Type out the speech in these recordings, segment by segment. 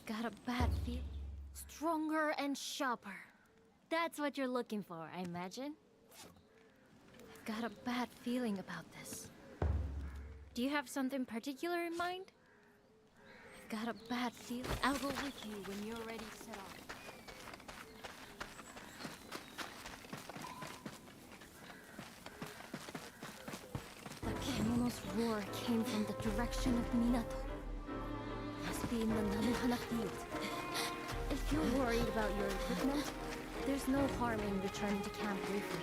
Got a bad feel. Stronger and sharper. That's what you're looking for, I imagine. I've got a bad feeling about this. Do you have something particular in mind? I've got a bad feeling. I'll go with you when you're ready to set off. The kemono's roar came from the direction of Minato. Must be in the Nanohana field. If you're worried about your equipment, there's no harm in returning to camp briefly.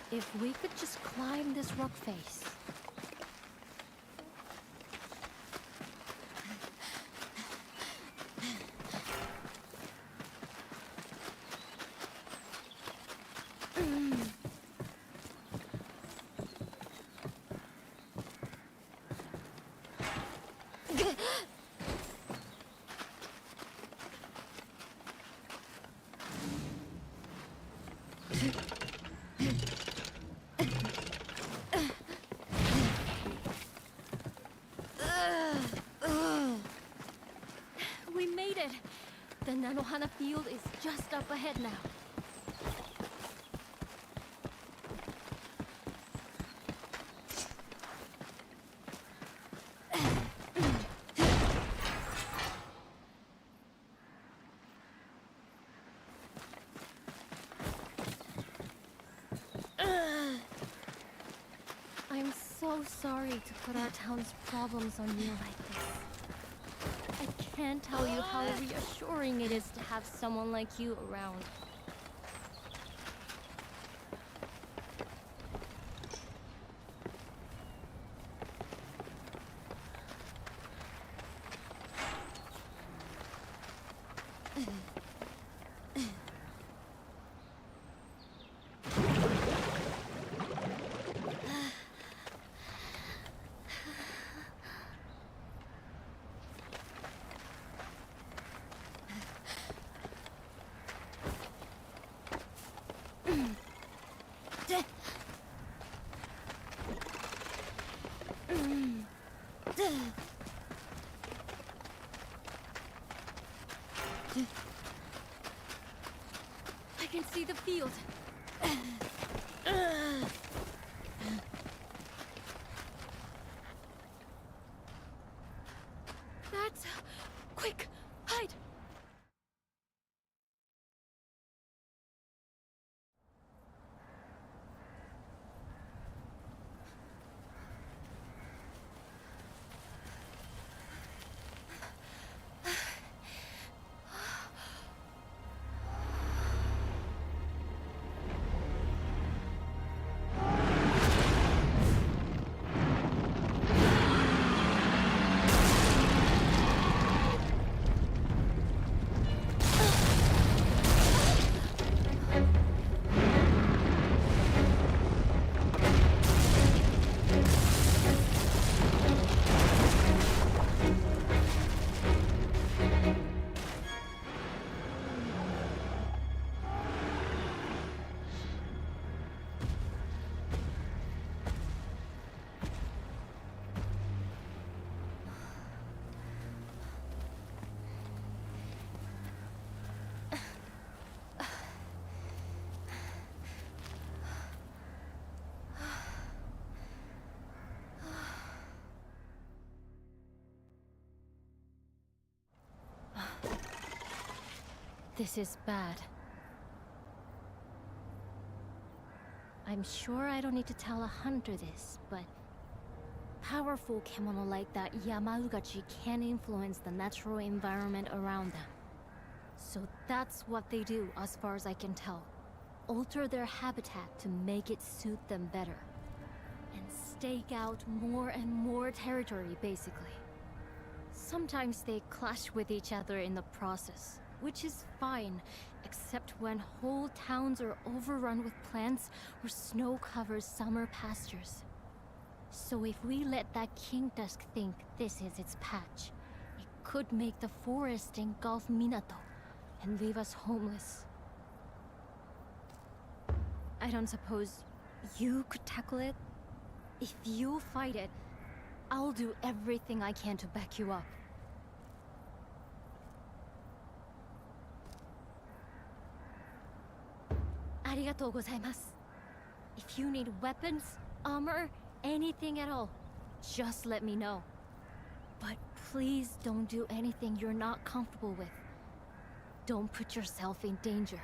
If we could just climb this rock face. We made it! The Nanohana field is just up ahead now. I'm so sorry to put our town's problems on you like this. I can't tell you how reassuring it is to have someone like you around. I can see the field. That's... Quick! Hide! This is bad. I'm sure I don't need to tell a hunter this, but powerful kemono like that Yamaugachi can influence the natural environment around them. So that's what they do, as far as I can tell. Alter their habitat to make it suit them better. And stake out more and more territory, basically. Sometimes they clash with each other in the process, which is fine, except when whole towns are overrun with plants or snow covers summer pastures. So if we let that king dusk think this is its patch, it could make the forest engulf Minato and leave us homeless. I don't suppose you could tackle it? If you fight it, I'll do everything I can to back you up. Arigatou gozaimasu. If you need weapons, armor, anything at all, just let me know. But please don't do anything you're not comfortable with. Don't put yourself in danger.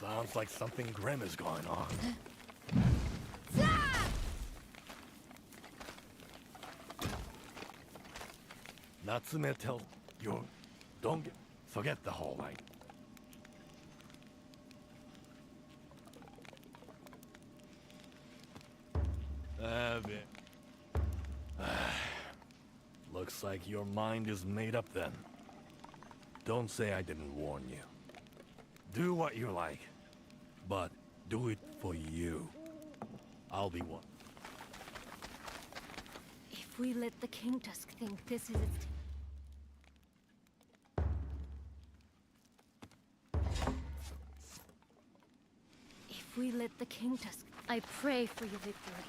Sounds like something grim is going on. Natsume tell you, don't forget the whole night. Looks like your mind is made up then. Don't say I didn't warn you. Do what you like, but do it for you. I'll be one. If we let the King Tusk think this is its... If we let the King Tusk... I pray for your victory.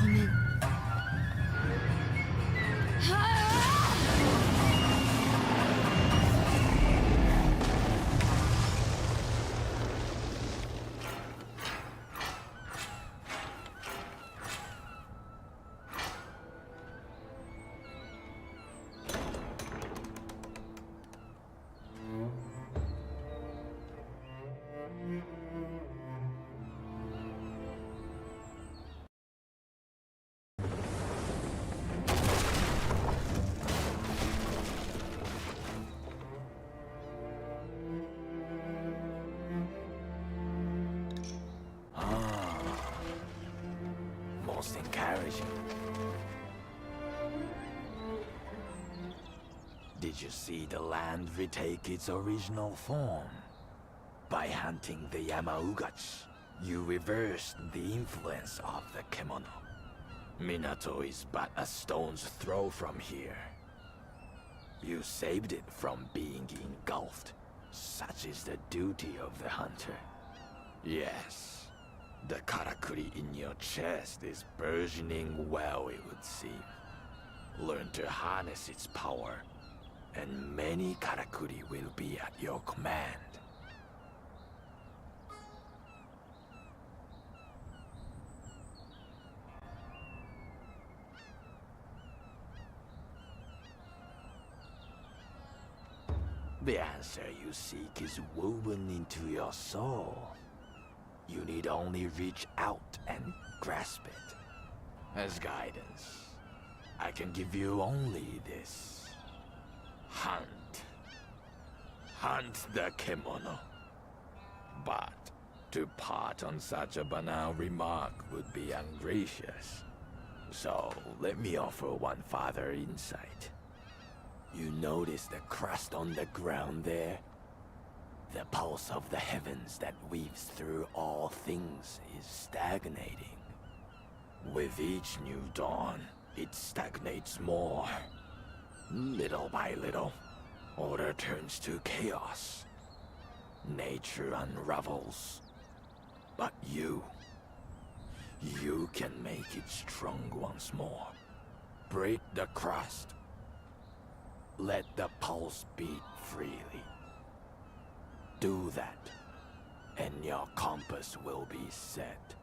ごめん。Most encouraging. Did you see the land retake its original form? By hunting the Yamaugachi, you reversed the influence of the Kemono. Minato is but a stone's throw from here. You saved it from being engulfed. Such is the duty of the hunter. Yes. The karakuri in your chest is burgeoning well, it would seem. Learn to harness its power, and many karakuri will be at your command. The answer you seek is woven into your soul. You need only reach out and grasp it. As guidance, I can give you only this. Hunt. Hunt the Kemono. But to part on such a banal remark would be ungracious. So let me offer one further insight. You notice the crust on the ground there? The pulse of the heavens that weaves through all things is stagnating. With each new dawn, it stagnates more. Little by little, order turns to chaos. Nature unravels. But you can make it strong once more. Break the crust. Let the pulse beat freely. Do that, and your compass will be set.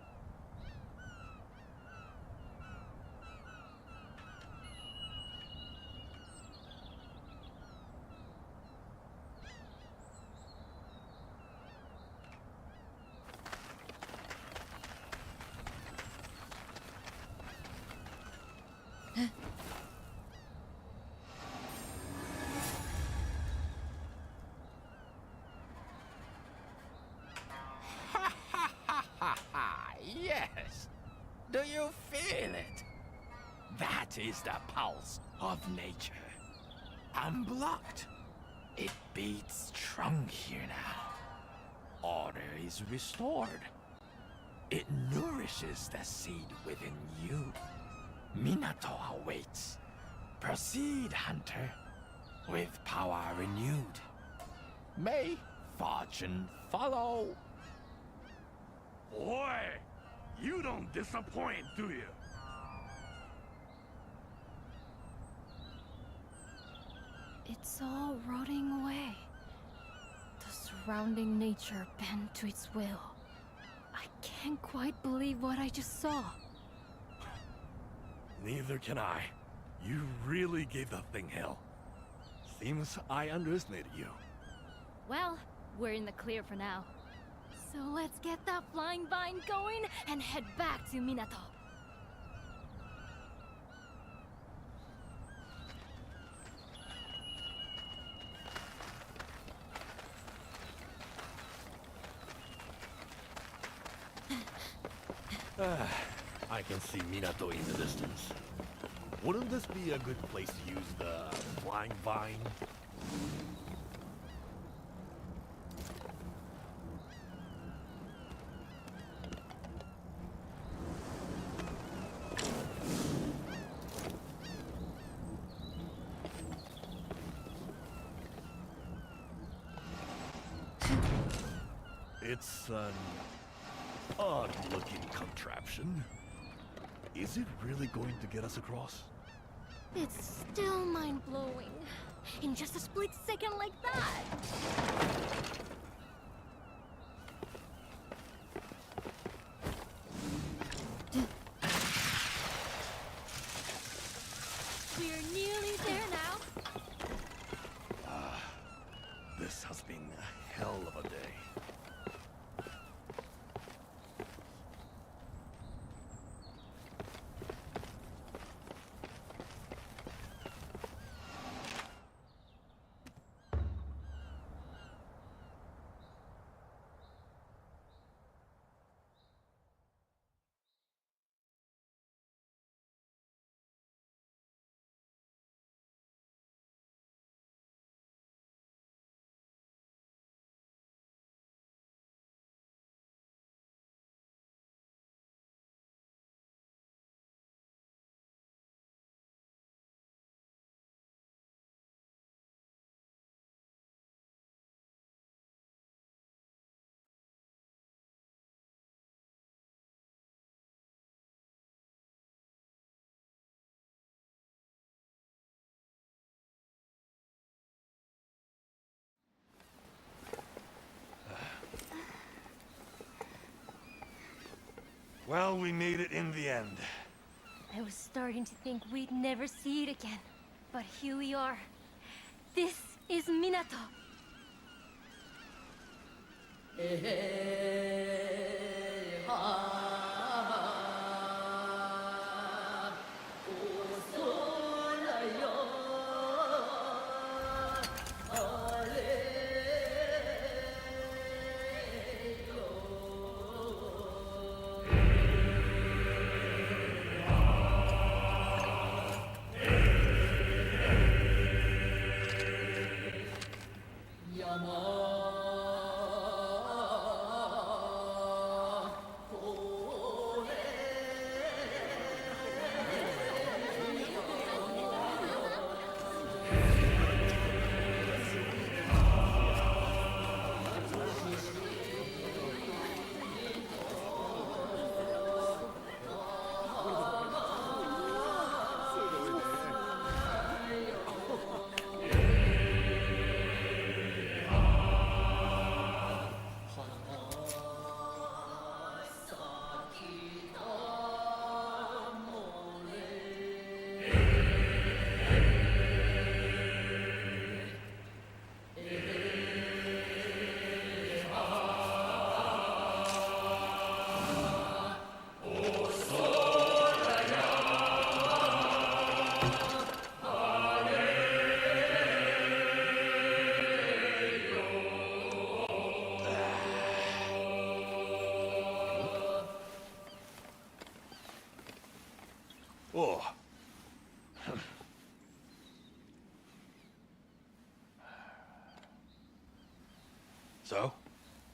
Yes. Do you feel it? That is the pulse of nature. Unblocked. It beats strong here now. Order is restored. It nourishes the seed within you. Minato awaits. Proceed, hunter, with power renewed. May fortune follow. Boy, you don't disappoint, do you? It's all rotting away. The surrounding nature bent to its will. I can't quite believe what I just saw. Neither can I. You really gave the thing hell. Seems I underestimated you. Well, we're in the clear for now. So let's get that flying vine going and head back to Minato. I can see Minato in the distance. Wouldn't this be a good place to use the flying vine? It's an odd-looking contraption. Is it really going to get us across? It's still mind-blowing. In just a split second like that. We're nearly there now. This has been a hell of a day. Well, we made it in the end. I was starting to think we'd never see it again. But here we are. This is Minato. Oh. So?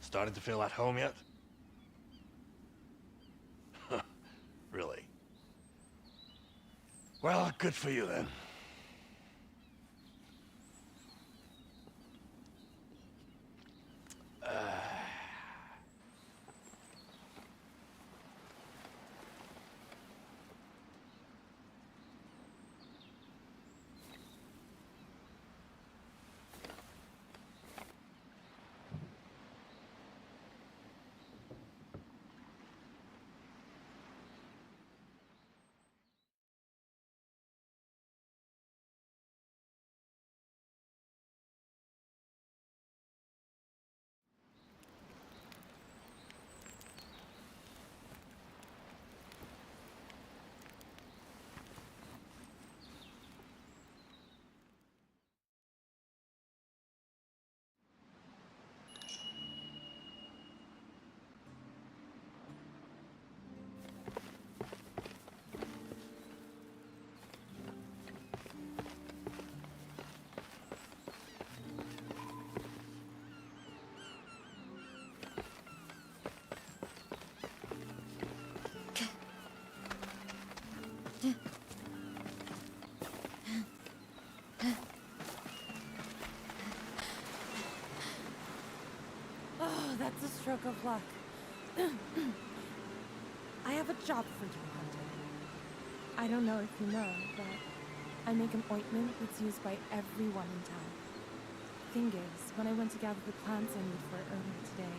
Starting to feel at home yet? Really? Well, good for you then. Oh, that's a stroke of luck. I have a job for you, Hunter. I don't know if you know, but I make an ointment that's used by everyone in town. Thing is, when I went to gather the plants I need for it earlier today,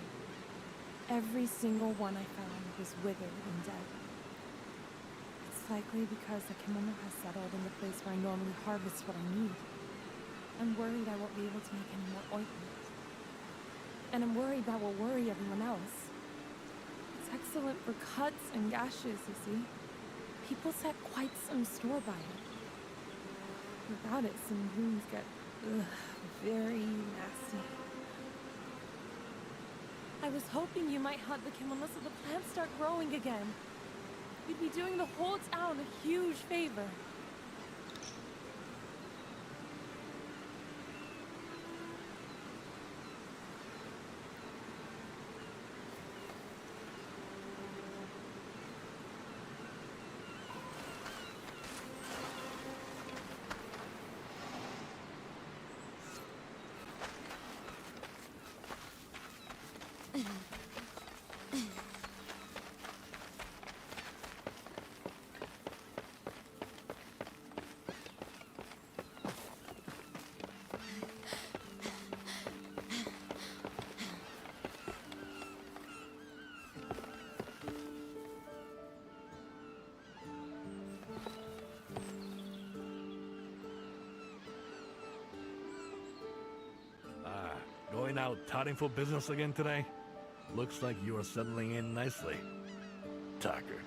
every single one I found was withered and dead. It's likely because the kimono has settled in the place where I normally harvest what I need. I'm worried I won't be able to make any more ointment. And I'm worried that will worry everyone else. It's excellent for cuts and gashes, you see. People set quite some store by it. Without it, some wounds get, very nasty. I was hoping you might hunt the kimono so the plants start growing again. You'd be doing the whole town a huge favor. Going out touting for business again today? Looks like you are settling in nicely. Tucker,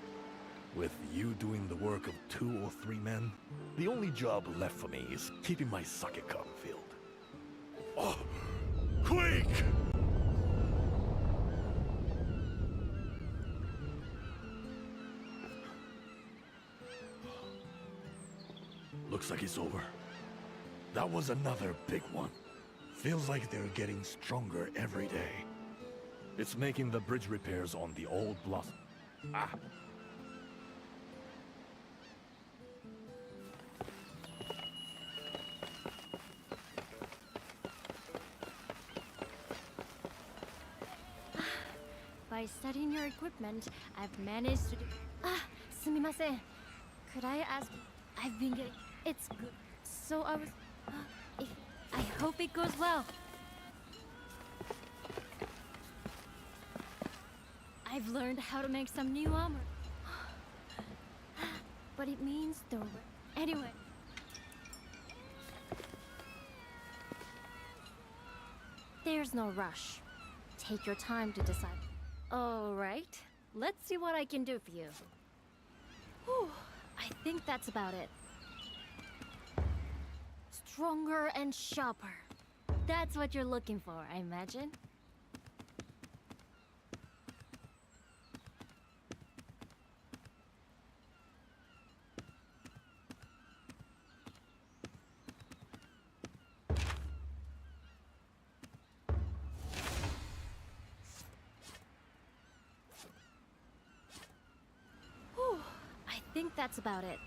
with you doing the work of 2 or 3 men, the only job left for me is keeping my sake cup filled. Oh, quick! Looks like it's over. That was another big one. Feels like they're getting stronger every day. It's making the bridge repairs on the old blossom. Ah! By studying your equipment, I've managed to do... sumimasen. Could I ask... I've been getting... It's good. So I was... I hope it goes well. I've learned how to make some new armor. But it means the... Anyway. There's no rush. Take your time to decide. Alright, let's see what I can do for you. Whew, I think that's about it. Stronger and sharper. That's what you're looking for, I imagine. Whew, I think that's about it.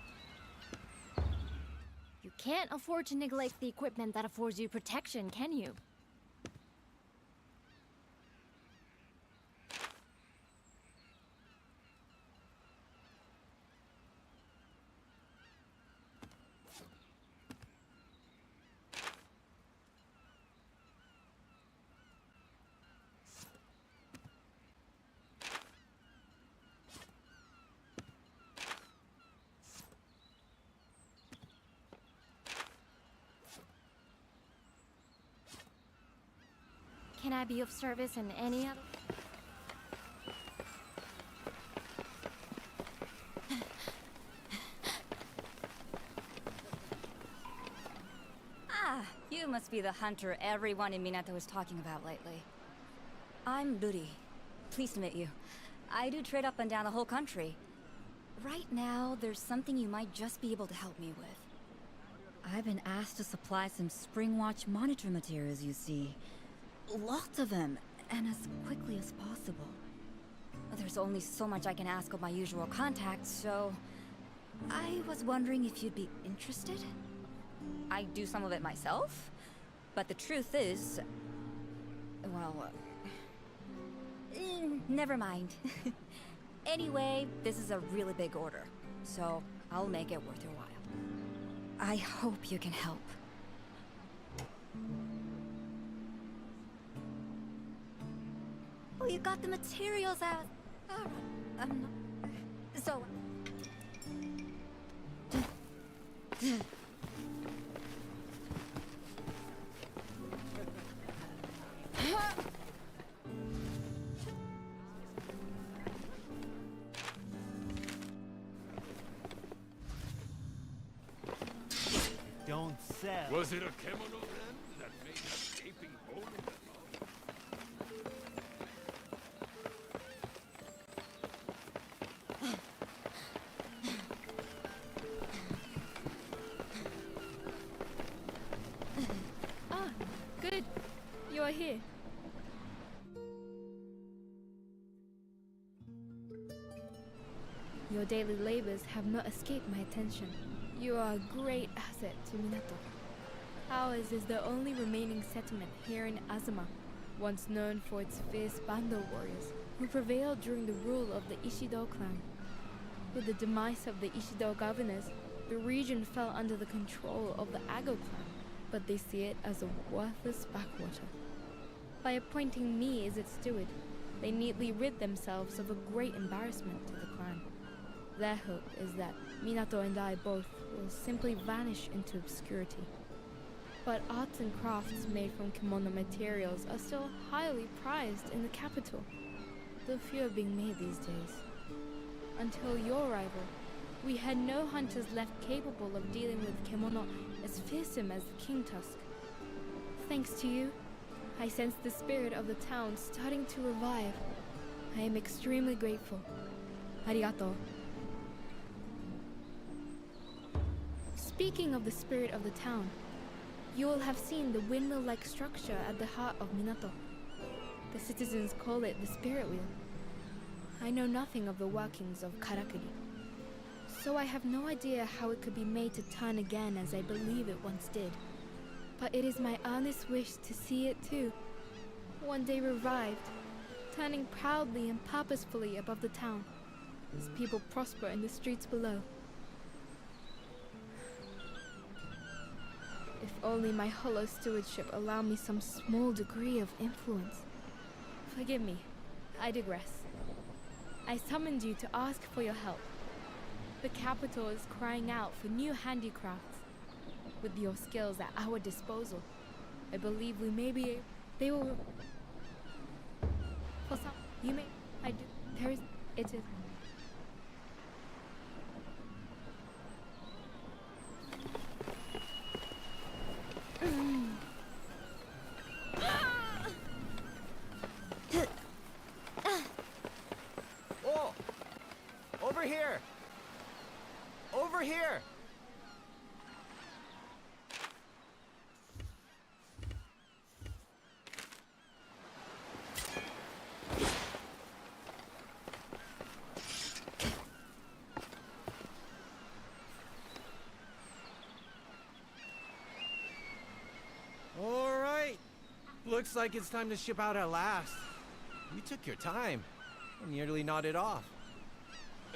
You can't afford to neglect the equipment that affords you protection, can you? Can I be of service in any other? You must be the hunter everyone in Minato is talking about lately. I'm Ruri. Pleased to meet you. I do trade up and down the whole country. Right now, there's something you might just be able to help me with. I've been asked to supply some Spring Watch monitor materials, you see. Lots of them, and as quickly as possible. There's only so much I can ask of my usual contacts, so... I was wondering if you'd be interested? I do some of it myself, but the truth is... well... never mind. Anyway, this is a really big order, so I'll make it worth your while. I hope you can help. Oh, you got the materials out. So... Don't sell. Was it a kimono then that made that gaping hole in the Ah, good. You are here. Your daily labors have not escaped my attention. You are a great asset to Minato. Ours is the only remaining settlement here in Azuma, once known for its fierce Bando warriors, who prevailed during the rule of the Ishido clan. With the demise of the Ishido governors, the region fell under the control of the Ago clan, but they see it as a worthless backwater. By appointing me as its steward, they neatly rid themselves of a great embarrassment to the clan. Their hope is that Minato and I both will simply vanish into obscurity. But arts and crafts made from kimono materials are still highly prized in the capital, though few are being made these days. Until your arrival, we had no hunters left capable of dealing with kimono as fearsome as the king tusk. Thanks to you, I sense the spirit of the town starting to revive. I am extremely grateful. Arigato. Speaking of the spirit of the town, you will have seen the windmill-like structure at the heart of Minato. The citizens call it the spirit wheel. I know nothing of the workings of Karakuri, so I have no idea how it could be made to turn again as I believe it once did. But it is my earnest wish to see it too, one day revived, turning proudly and purposefully above the town, as people prosper in the streets below. If only my hollow stewardship allowed me some small degree of influence. Forgive me, I digress. I summoned you to ask for your help. The capital is crying out for new handicrafts. With your skills at our disposal, I believe we may be... They will... For some, you may... I do... There is... It is... Oh! Over here! Over here! All right. Looks like it's time to ship out at last. You took your time and nearly nodded off.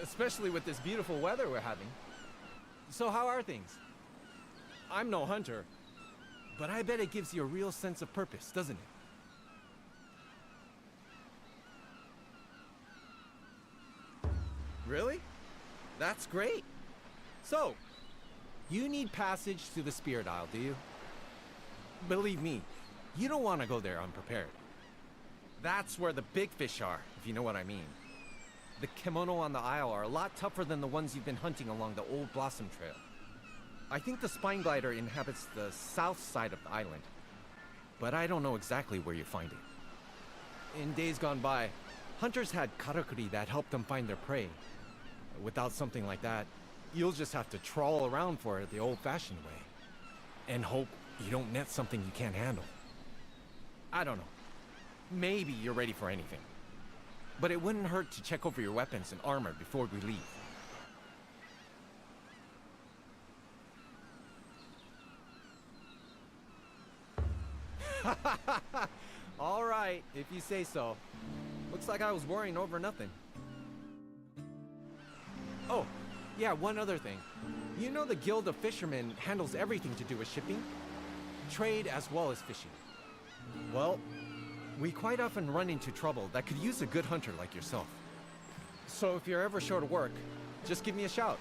Especially with this beautiful weather we're having. So how are things? I'm no hunter, but I bet it gives you a real sense of purpose, doesn't it? Really? That's great. So, you need passage to the Spirit Isle, do you? Believe me, you don't want to go there unprepared. That's where the big fish are, if you know what I mean. The kimono on the isle are a lot tougher than the ones you've been hunting along the old Blossom Trail. I think the spine glider inhabits the south side of the island, but I don't know exactly where you find it. In days gone by, hunters had karakuri that helped them find their prey. Without something like that, you'll just have to trawl around for it the old-fashioned way, and hope you don't net something you can't handle. I don't know. Maybe you're ready for anything. But it wouldn't hurt to check over your weapons and armor before we leave. All right, if you say so. Looks like I was worrying over nothing. Oh, Yeah, one other thing. You know the Guild of Fishermen handles everything to do with shipping? Trade as well as fishing. Well, we quite often run into trouble that could use a good hunter like yourself. So if you're ever short of work, just give me a shout.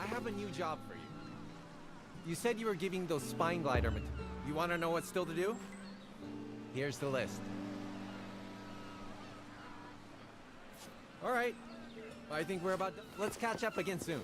I have a new job for you. You said you were giving those spine glider You want to know what's still to do? Here's the list. Alright. I think we're about done. Let's catch up again soon.